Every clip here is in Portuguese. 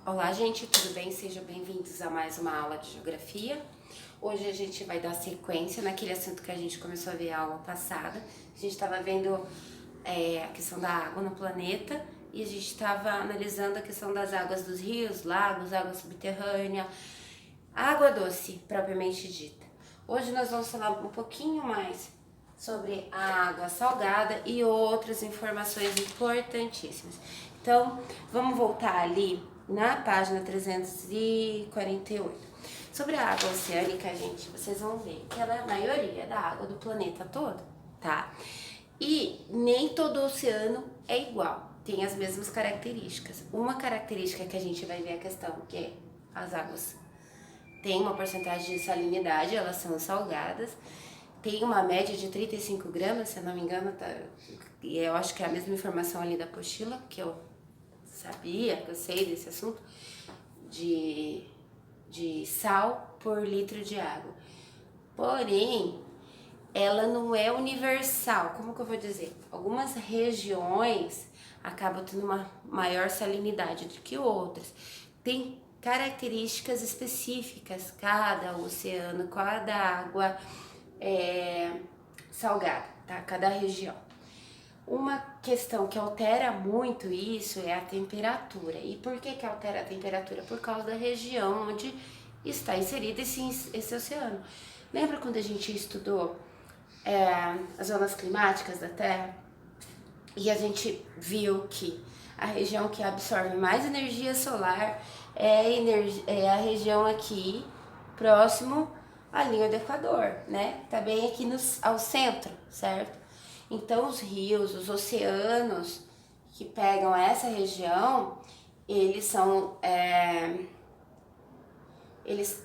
Olá, gente, tudo bem? Sejam bem-vindos a mais uma aula de geografia. Hoje a gente vai dar sequência naquele assunto que a gente começou a ver a aula passada. A gente estava vendo a questão da água no planeta e a gente estava analisando a questão das águas dos rios, lagos, água subterrânea, água doce, propriamente dita. Hoje nós vamos falar um pouquinho mais sobre a água salgada e outras informações importantíssimas. Então, vamos voltar ali na página 348. Sobre a água oceânica, gente, vocês vão ver que ela é a maioria da água do planeta todo, tá? E nem todo oceano é igual, tem as mesmas características. Uma característica que a gente vai ver a questão, que é as águas têm uma porcentagem de salinidade, elas são salgadas, tem uma média de 35 gramas, se eu não me engano, tá? E eu acho que é a mesma informação ali da apostila, que eu sabia, que eu sei desse assunto, de sal por litro de água. Porém, ela não é universal, como que eu vou dizer? Algumas regiões acabam tendo uma maior salinidade do que outras. Tem características específicas, cada oceano, cada água salgada, tá? Cada região. Uma questão que altera muito isso é a temperatura. E por que altera a temperatura? Por causa da região onde está inserido esse oceano. Lembra quando a gente estudou as zonas climáticas da Terra? E a gente viu que a região que absorve mais energia solar é a região aqui próximo à linha do Equador, né? Tá bem aqui ao centro, certo? Então os rios, os oceanos que pegam essa região, eles são eles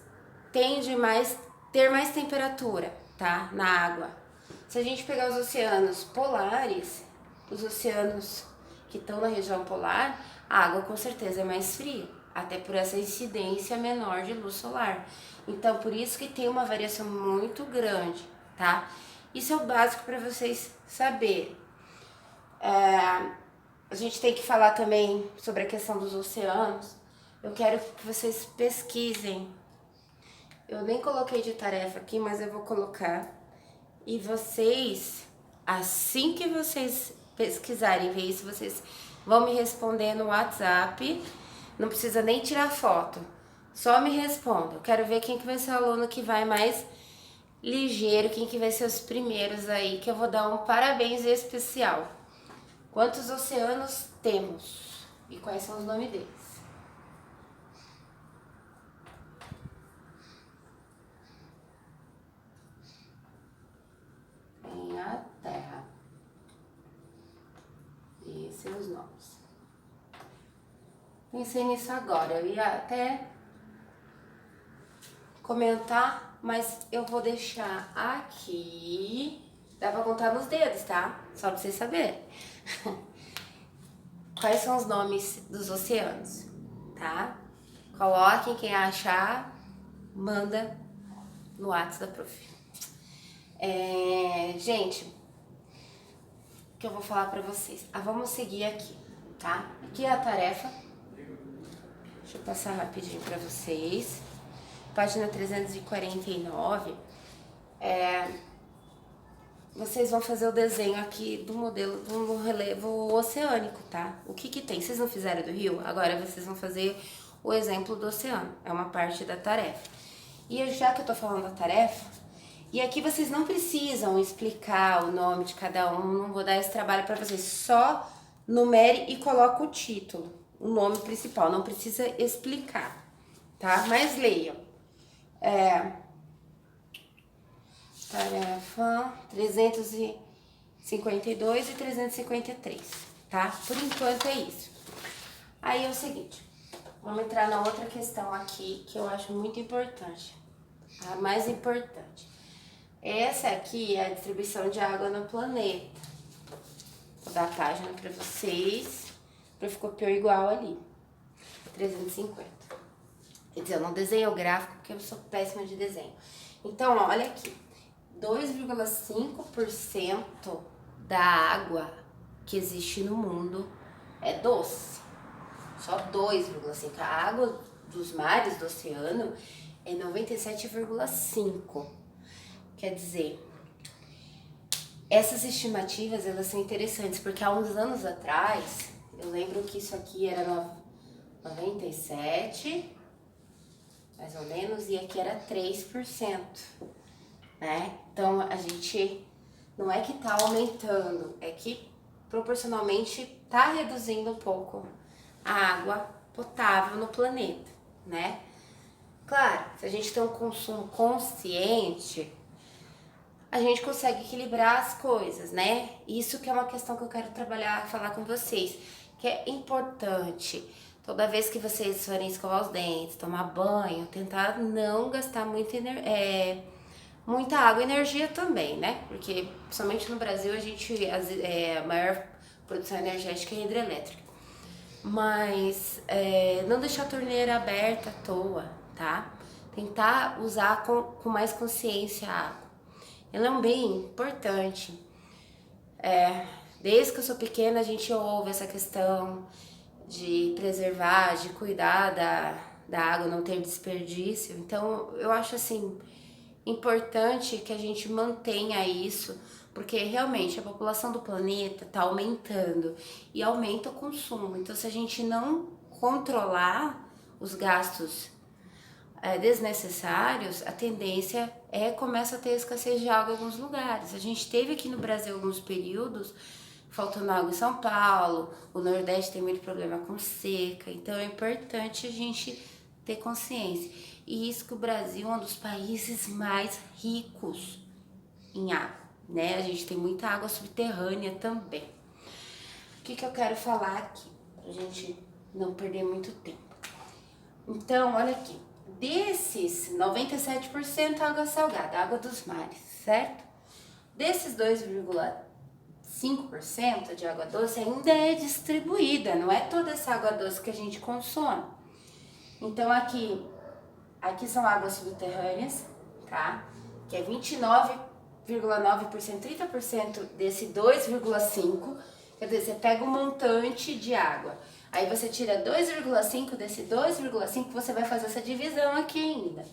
tendem ter mais temperatura, tá? Na água. Se a gente pegar os oceanos polares, os oceanos que estão na região polar, a água com certeza é mais fria, até por essa incidência menor de luz solar. Então, por isso que tem uma variação muito grande, tá? Isso é o básico para vocês saberem. A gente tem que falar também sobre a questão dos oceanos. Eu quero que vocês pesquisem. Eu nem coloquei de tarefa aqui, mas eu vou colocar. E vocês, assim que vocês pesquisarem, ver isso, vocês vão me responder no WhatsApp. Não precisa nem tirar foto. Só me responda. Eu quero ver quem que vai ser o aluno que vai mais ligeiro, quem que vai ser os primeiros aí, que eu vou dar um parabéns especial. Quantos oceanos temos? E quais são os nomes deles? Tem a Terra. E seus nomes. Pensei nisso agora. Eu ia até comentar, mas eu vou deixar aqui. Dá pra contar nos dedos, tá? Só pra vocês saberem. Quais são os nomes dos oceanos, tá? Coloquem, quem achar, manda no WhatsApp da prof. Gente, o que eu vou falar pra vocês? Vamos seguir aqui, tá? Aqui é a tarefa. Deixa eu passar rapidinho pra vocês. Página 349. Vocês vão fazer o desenho aqui do modelo do relevo oceânico, tá? O que tem? Vocês não fizeram do rio? Agora vocês vão fazer o exemplo do oceano. É uma parte da tarefa. E já que eu tô falando da tarefa, e aqui vocês não precisam explicar o nome de cada um, não vou dar esse trabalho para vocês. Só numere e coloca o título, o nome principal, não precisa explicar, tá? Mas leiam. Tarefa 352 e 353, tá? Por enquanto é isso. Aí é o seguinte, vamos entrar na outra questão aqui que eu acho muito importante, a mais importante. Essa aqui é a distribuição de água no planeta. Vou dar a página para vocês, para ficou pior igual ali, 350. Quer dizer, eu não desenho o gráfico porque eu sou péssima de desenho. Então, olha aqui. 2,5% da água que existe no mundo é doce. Só 2,5. A água dos mares, do oceano, é 97,5. Quer dizer, essas estimativas, elas são interessantes, porque há uns anos atrás, eu lembro que isso aqui era 97, mais ou menos, e aqui era 3%, né? Então, a gente não é que tá aumentando, é que proporcionalmente tá reduzindo um pouco a água potável no planeta, né? Claro, se a gente tem um consumo consciente, a gente consegue equilibrar as coisas, né? Isso que é uma questão que eu quero trabalhar, falar com vocês, que é importante. Toda vez que vocês forem escovar os dentes, tomar banho, tentar não gastar muita água e energia também, né? Porque, principalmente no Brasil, a maior produção energética é hidrelétrica. Mas não deixar a torneira aberta à toa, tá? Tentar usar com mais consciência a água. Ela é um bem importante. Desde que eu sou pequena, a gente ouve essa questão de preservar, de cuidar da água, não ter desperdício. Então, eu acho assim importante que a gente mantenha isso, porque realmente a população do planeta está aumentando e aumenta o consumo. Então, se a gente não controlar os gastos desnecessários, a tendência começa a ter escassez de água em alguns lugares. A gente teve aqui no Brasil alguns períodos faltando água em São Paulo, o Nordeste tem muito problema com seca, então é importante a gente ter consciência. E isso que o Brasil é um dos países mais ricos em água, né? A gente tem muita água subterrânea também. O que eu quero falar aqui, pra gente não perder muito tempo. Então, olha aqui, desses 97% água salgada, água dos mares, certo? Desses 2,5% de água doce ainda é distribuída, não é toda essa água doce que a gente consome. Então aqui são águas subterrâneas, tá? Que é 29,9%, 30% desse 2,5%. Quer dizer, você pega um montante de água, aí você tira 2,5 desse 2,5, você vai fazer essa divisão aqui ainda.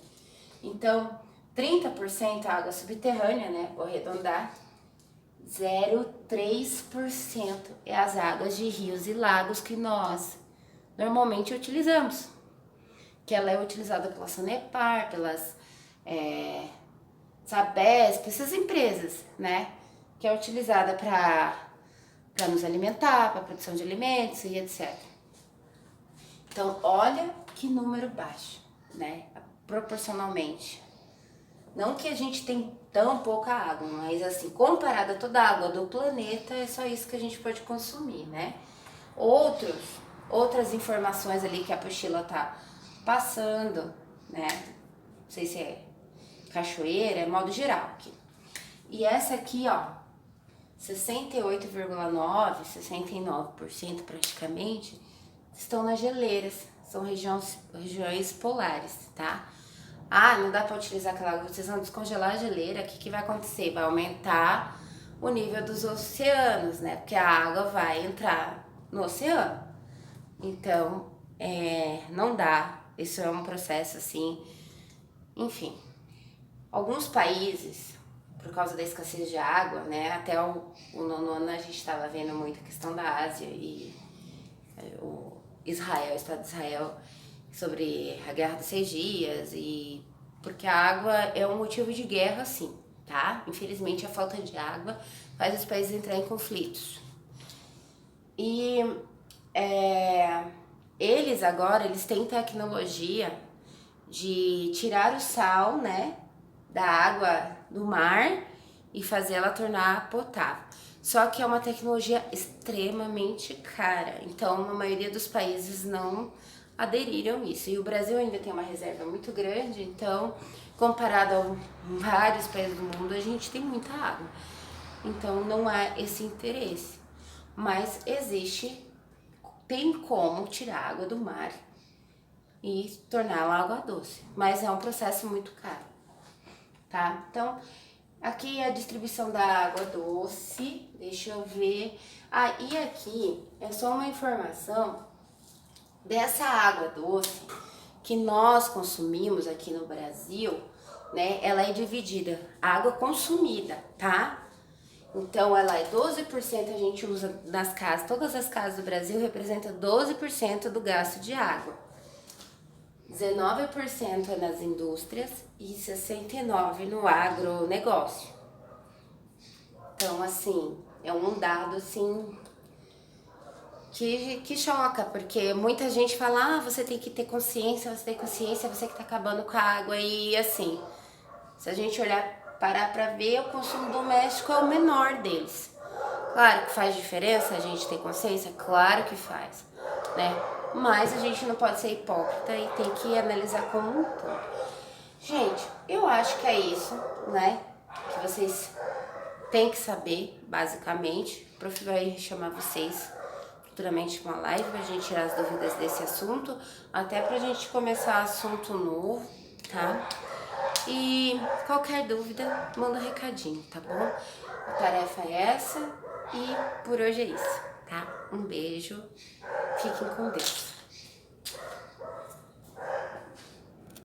Então, 30% água subterrânea, né? Vou arredondar. 0,3% é as águas de rios e lagos que nós normalmente utilizamos. Que ela é utilizada pela Sanepar, pelas Sabesp, essas empresas, né? Que é utilizada para nos alimentar, para produção de alimentos e etc. Então, olha que número baixo, né? Proporcionalmente. Não que a gente tem tão pouca água, mas assim, comparada a toda a água do planeta, é só isso que a gente pode consumir, né? Outras informações ali que a apostila tá passando, né? Não sei se é cachoeira, é modo geral aqui. E essa aqui, ó, 68,9%, 69% praticamente, estão nas geleiras, são regiões polares, tá? Ah, não dá para utilizar aquela água, vocês vão descongelar a geleira, o que vai acontecer? Vai aumentar o nível dos oceanos, né? Porque a água vai entrar no oceano. Então, não dá, isso é um processo assim, enfim. Alguns países, por causa da escassez de água, né? Até o nono ano a gente estava vendo muito a questão da Ásia e o Estado de Israel, sobre a Guerra dos 6 Dias, e porque a água é um motivo de guerra, sim, tá? Infelizmente a falta de água faz os países entrar em conflitos. E eles têm tecnologia de tirar o sal, né, da água do mar e fazer ela tornar potável. Só que é uma tecnologia extremamente cara, então a maioria dos países não aderiram isso. E o Brasil ainda tem uma reserva muito grande, então, comparado a vários países do mundo, a gente tem muita água. Então, não há esse interesse. Mas tem como tirar água do mar e torná-la água doce. Mas é um processo muito caro, tá? Então, aqui é a distribuição da água doce, deixa eu ver. E aqui é só uma informação dessa água doce que nós consumimos aqui no Brasil, né, ela é dividida, água consumida, tá? Então ela é 12% a gente usa nas casas, todas as casas do Brasil representa 12% do gasto de água. 19% é nas indústrias e 69% no agronegócio. Então, assim, é um dado, assim, que choca, porque muita gente fala, você tem que ter consciência, você tem consciência, você que tá acabando com a água. E, assim, se a gente parar pra ver, o consumo doméstico é o menor deles. Claro que faz diferença a gente ter consciência, claro que faz, né? Mas a gente não pode ser hipócrita e tem que analisar como um todo. Gente, eu acho que é isso, né? Que vocês têm que saber, basicamente. O prof vai chamar vocês futuramente para uma live pra gente tirar as dúvidas desse assunto, até pra gente começar assunto novo, tá? E qualquer dúvida, manda um recadinho, tá bom? A tarefa é essa e por hoje é isso, tá? Um beijo, fiquem com Deus.